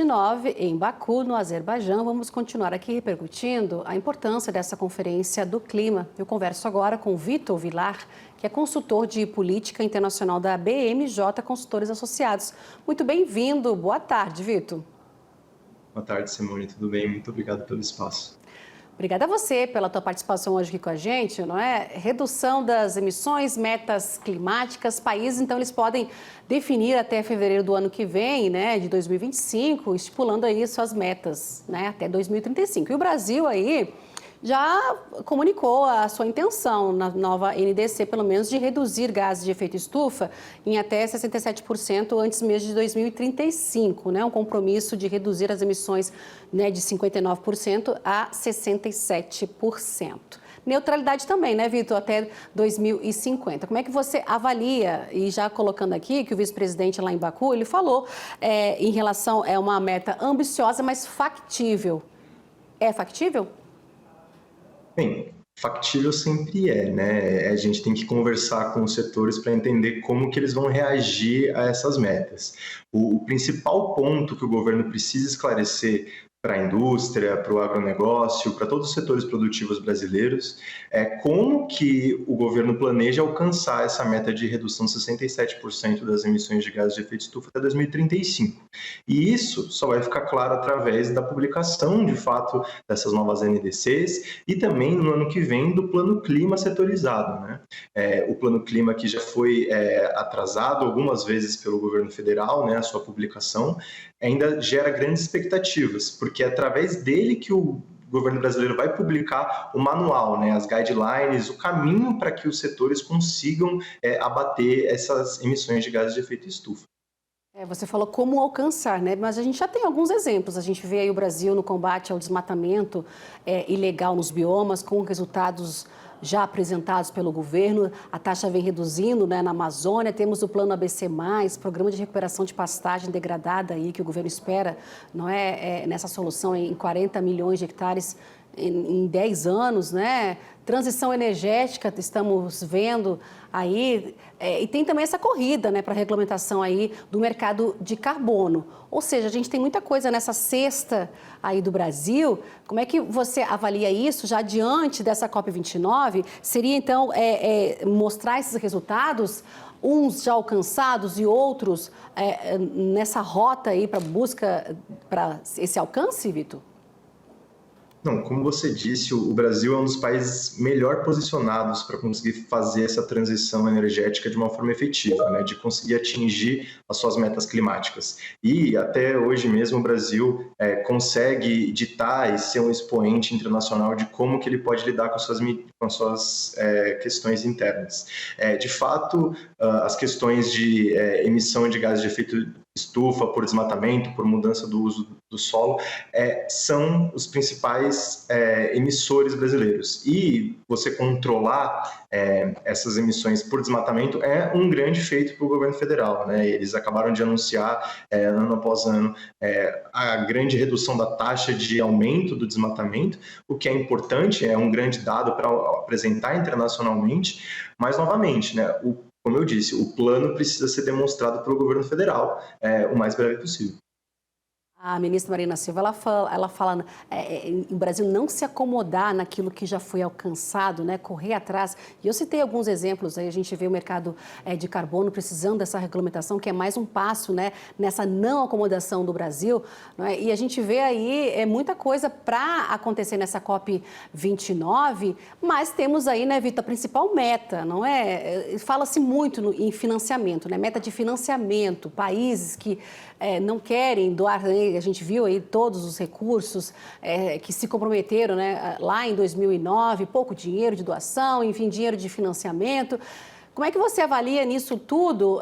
COP29 em Baku, no Azerbaijão. Vamos continuar aqui repercutindo a importância dessa conferência do clima. Eu converso agora com Vitor Vilar, que é consultor de política internacional da BMJ Consultores Associados. Muito bem-vindo. Boa tarde, Vitor. Boa tarde, Simone. Tudo bem? Muito obrigado pelo espaço. Obrigada a você pela tua participação hoje aqui com a gente, não é? Redução das emissões, metas climáticas, países, então, eles podem definir até fevereiro do ano que vem, né, de 2025, estipulando aí suas metas, né, até 2035. E o Brasil aí já comunicou a sua intenção na nova NDC, pelo menos, de reduzir gases de efeito estufa em até 67% antes mesmo de 2035, né? Um compromisso de reduzir as emissões, né, de 59% a 67%. Neutralidade também, né, Vitor, até 2050. Como é que você avalia, e já colocando aqui que o vice-presidente lá em Baku, ele falou em relação a uma meta ambiciosa, mas factível. É factível? Bem, factível sempre é, né? A gente tem que conversar com os setores para entender como que eles vão reagir a essas metas. O principal ponto que o governo precisa esclarecer para a indústria, para o agronegócio, para todos os setores produtivos brasileiros, é como que o governo planeja alcançar essa meta de redução de 67% das emissões de gases de efeito estufa até 2035. E isso só vai ficar claro através da publicação, de fato, dessas novas NDCs e também no ano que vem do Plano Clima setorizado, né? O Plano Clima que já foi atrasado algumas vezes pelo governo federal, né, a sua publicação, ainda gera grandes expectativas, porque é através dele que o governo brasileiro vai publicar o manual, né, as guidelines, o caminho para que os setores consigam abater essas emissões de gases de efeito estufa. Você falou como alcançar, né? Mas a gente já tem alguns exemplos. A gente vê aí o Brasil no combate ao desmatamento ilegal nos biomas, com resultados já apresentados pelo governo. A taxa vem reduzindo, né, na Amazônia. Temos o Plano ABC+, Programa de Recuperação de Pastagem Degradada, aí, que o governo espera, não é, nessa solução em 40 milhões de hectares em 10 anos, né? Transição energética, estamos vendo aí, e tem também essa corrida, né, para a regulamentação aí do mercado de carbono. Ou seja, a gente tem muita coisa nessa cesta aí do Brasil. Como é que você avalia isso já diante dessa COP29? Seria, então, mostrar esses resultados, uns já alcançados e outros nessa rota aí para busca, para esse alcance, Vitor? Não, como você disse, o Brasil é um dos países melhor posicionados para conseguir fazer essa transição energética de uma forma efetiva, né, de conseguir atingir as suas metas climáticas. E até hoje mesmo o Brasil consegue ditar e ser um expoente internacional de como que ele pode lidar com as suas questões internas. De fato, as questões de emissão de gases de efeito estufa, por desmatamento, por mudança do uso do solo, são os principais emissores brasileiros. E você controlar essas emissões por desmatamento é um grande feito para o governo federal, né? Eles acabaram de anunciar, ano após ano, a grande redução da taxa de aumento do desmatamento, o que é importante, é um grande dado para apresentar internacionalmente, mas, novamente, né, como eu disse, o plano precisa ser demonstrado pelo governo federal o mais breve possível. A ministra Marina Silva, ela fala o Brasil não se acomodar naquilo que já foi alcançado, né, correr atrás. E eu citei alguns exemplos, aí a gente vê o mercado de carbono precisando dessa regulamentação, que é mais um passo, né, nessa não acomodação do Brasil. Não é? E a gente vê aí muita coisa para acontecer nessa COP29, mas temos aí, né, Vitor, a principal meta, não é? Fala-se muito em financiamento, né, meta de financiamento, países que não querem doar, a gente viu aí todos os recursos que se comprometeram, né, lá em 2009, pouco dinheiro de doação, enfim, dinheiro de financiamento. Como é que você avalia nisso tudo?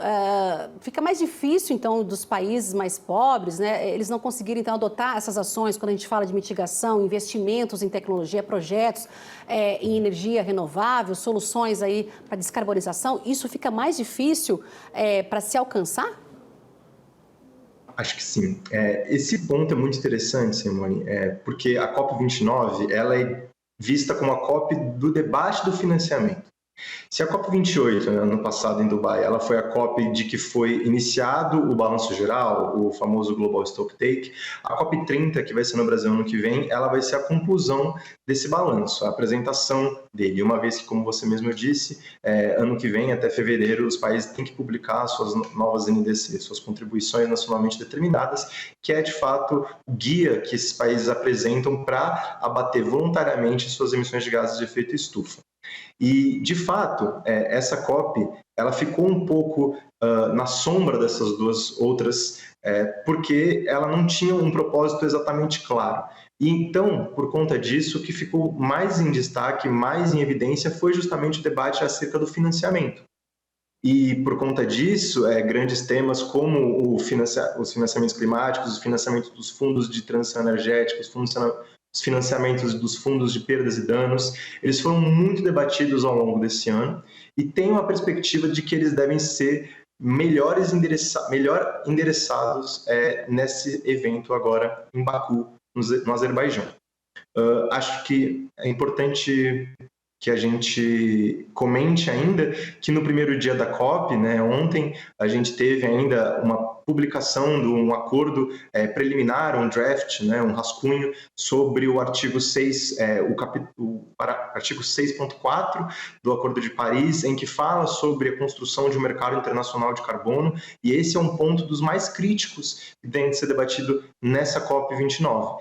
Fica mais difícil, então, dos países mais pobres, né, eles não conseguirem, então, adotar essas ações quando a gente fala de mitigação, investimentos em tecnologia, projetos em energia renovável, soluções aí para descarbonização. Isso fica mais difícil para se alcançar? Acho que sim. Esse ponto é muito interessante, Simone, porque a COP29 ela é vista como a COP do debate do financiamento. Se a COP28, né, ano passado em Dubai, ela foi a COP de que foi iniciado o balanço geral, o famoso Global Stocktake, a COP30, que vai ser no Brasil ano que vem, ela vai ser a conclusão desse balanço, a apresentação dele. Uma vez que, como você mesmo disse, ano que vem, até fevereiro, os países têm que publicar suas novas NDC, suas contribuições nacionalmente determinadas, que é, de fato, o guia que esses países apresentam para abater voluntariamente suas emissões de gases de efeito estufa. E, de fato, essa COP ela ficou um pouco na sombra dessas duas outras, porque ela não tinha um propósito exatamente claro. E, então, por conta disso, o que ficou mais em destaque, mais em evidência, foi justamente o debate acerca do financiamento. E, por conta disso, grandes temas como os financiamentos climáticos, o financiamento dos fundos de transição energética, os financiamentos dos fundos de perdas e danos, eles foram muito debatidos ao longo desse ano e tem uma perspectiva de que eles devem ser melhor endereçados nesse evento agora em Baku, no Azerbaijão. Acho que é importante que a gente comente ainda que no primeiro dia da COP, né, ontem, a gente teve ainda uma publicação de um acordo preliminar, um draft, né, um rascunho sobre o artigo 6, artigo 6.4 do Acordo de Paris, em que fala sobre a construção de um mercado internacional de carbono, e esse é um ponto dos mais críticos que tem de ser debatido nessa COP29.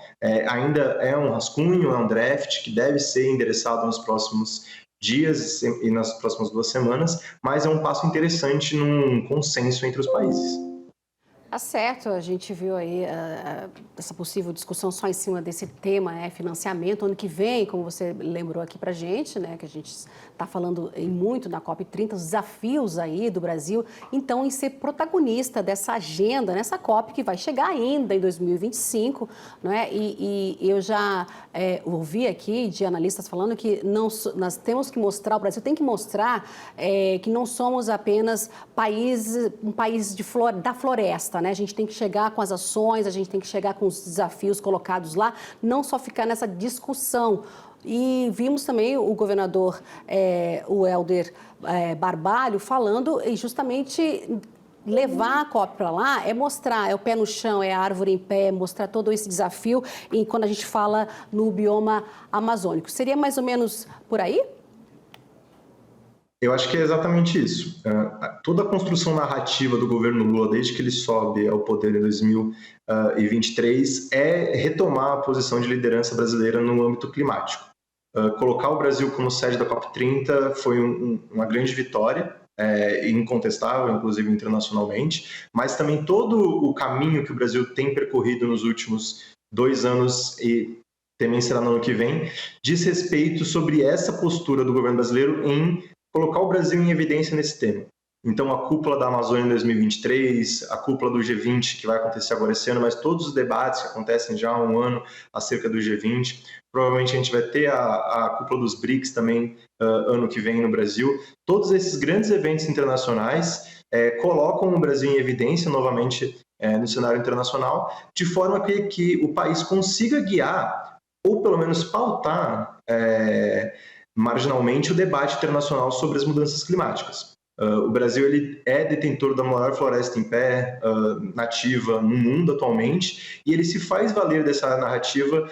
Ainda é um rascunho, é um draft que deve ser endereçado nos próximos dias e nas próximas 2 semanas, mas é um passo interessante num consenso entre os países. Tá certo, a gente viu aí essa possível discussão só em cima desse tema, financiamento. Ano que vem, como você lembrou aqui pra gente, né, que a gente está falando muito na COP30, os desafios aí do Brasil, então, em ser protagonista dessa agenda, nessa COP que vai chegar ainda em 2025, não é? E eu já ouvi aqui de analistas falando que nós temos que mostrar, o Brasil tem que mostrar que não somos apenas um país da floresta, né? A gente tem que chegar com as ações, a gente tem que chegar com os desafios colocados lá, não só ficar nessa discussão. E vimos também o governador, o Helder Barbalho, falando justamente levar a COP para lá é mostrar, é o pé no chão, é a árvore em pé, mostrar todo esse desafio e quando a gente fala no bioma amazônico. Seria mais ou menos por aí? Eu acho que é exatamente isso. Toda a construção narrativa do governo Lula, desde que ele sobe ao poder em 2023, é retomar a posição de liderança brasileira no âmbito climático. Colocar o Brasil como sede da COP30 foi uma grande vitória, incontestável, inclusive internacionalmente, mas também todo o caminho que o Brasil tem percorrido nos últimos 2 anos e também será no ano que vem, diz respeito sobre essa postura do governo brasileiro em colocar o Brasil em evidência nesse tema. Então, a cúpula da Amazônia em 2023, a cúpula do G20, que vai acontecer agora esse ano, mas todos os debates que acontecem já há um ano acerca do G20, provavelmente a gente vai ter a cúpula dos BRICS também ano que vem no Brasil. Todos esses grandes eventos internacionais colocam o Brasil em evidência novamente no cenário internacional, de forma que o país consiga guiar, ou pelo menos pautar, marginalmente o debate internacional sobre as mudanças climáticas. O Brasil ele é detentor da maior floresta em pé nativa no mundo atualmente e ele se faz valer dessa narrativa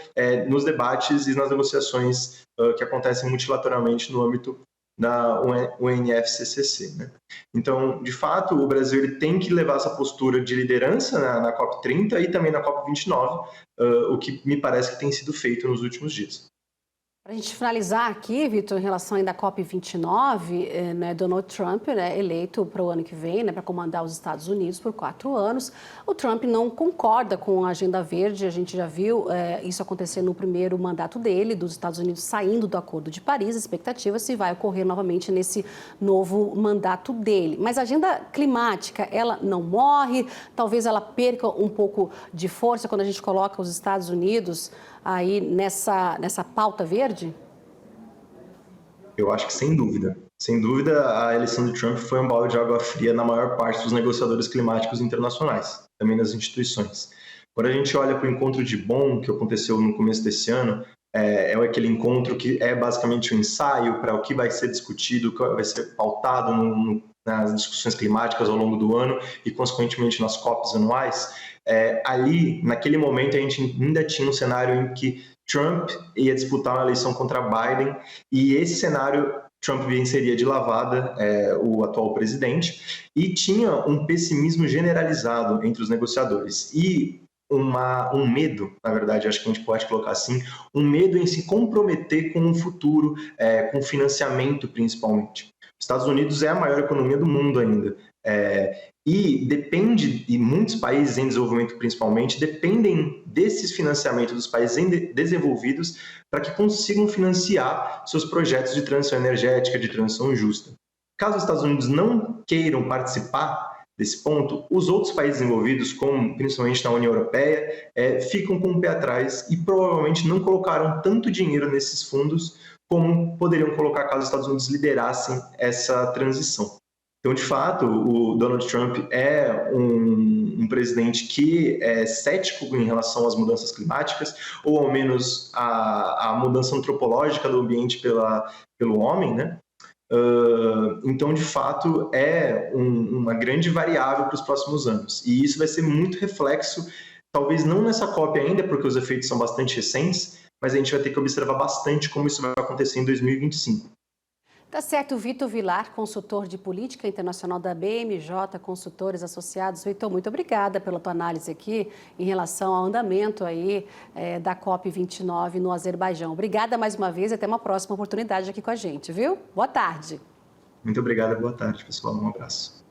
nos debates e nas negociações que acontecem multilateralmente no âmbito da UNFCCC, né? Então, de fato, o Brasil ele tem que levar essa postura de liderança na COP30 e também na COP29, o que me parece que tem sido feito nos últimos dias. Para a gente finalizar aqui, Vitor, em relação ainda à COP29, né, Donald Trump, né, eleito para o ano que vem, né, para comandar os Estados Unidos por 4 anos. O Trump não concorda com a Agenda Verde, a gente já viu isso acontecer no primeiro mandato dele, dos Estados Unidos saindo do Acordo de Paris, a expectativa se vai ocorrer novamente nesse novo mandato dele. Mas a agenda climática, ela não morre, talvez ela perca um pouco de força quando a gente coloca os Estados Unidos aí nessa pauta verde? Eu acho que sem dúvida. Sem dúvida, a eleição de Trump foi um balde de água fria na maior parte dos negociadores climáticos internacionais, também nas instituições. Quando a gente olha para o encontro de Bonn, que aconteceu no começo desse ano, é aquele encontro que é basicamente um ensaio para o que vai ser discutido, o que vai ser pautado nas discussões climáticas ao longo do ano e, consequentemente, nas COPs anuais. Ali, naquele momento, a gente ainda tinha um cenário em que Trump ia disputar uma eleição contra Biden, e esse cenário Trump venceria de lavada o atual presidente, e tinha um pessimismo generalizado entre os negociadores. E um medo, na verdade, acho que a gente pode colocar assim, um medo em se comprometer com o futuro, com financiamento principalmente. Os Estados Unidos é a maior economia do mundo ainda, e muitos países em desenvolvimento principalmente, dependem desses financiamentos dos países desenvolvidos para que consigam financiar seus projetos de transição energética, de transição justa. Caso os Estados Unidos não queiram participar desse ponto, os outros países envolvidos, como principalmente na União Europeia, ficam com o pé atrás e provavelmente não colocaram tanto dinheiro nesses fundos como poderiam colocar caso os Estados Unidos liderassem essa transição. Então, de fato, o Donald Trump é um presidente que é cético em relação às mudanças climáticas, ou ao menos a mudança antropológica do ambiente pelo homem, né? Então, de fato, é uma grande variável para os próximos anos. E isso vai ser muito reflexo, talvez não nessa COP ainda, porque os efeitos são bastante recentes, mas a gente vai ter que observar bastante como isso vai acontecer em 2025. Tá certo, Vitor Vilar, consultor de política internacional da BMJ, consultores associados. Vitor, muito obrigada pela tua análise aqui em relação ao andamento aí da COP29 no Azerbaijão. Obrigada mais uma vez e até uma próxima oportunidade aqui com a gente, viu? Boa tarde. Muito obrigado, boa tarde, pessoal. Um abraço.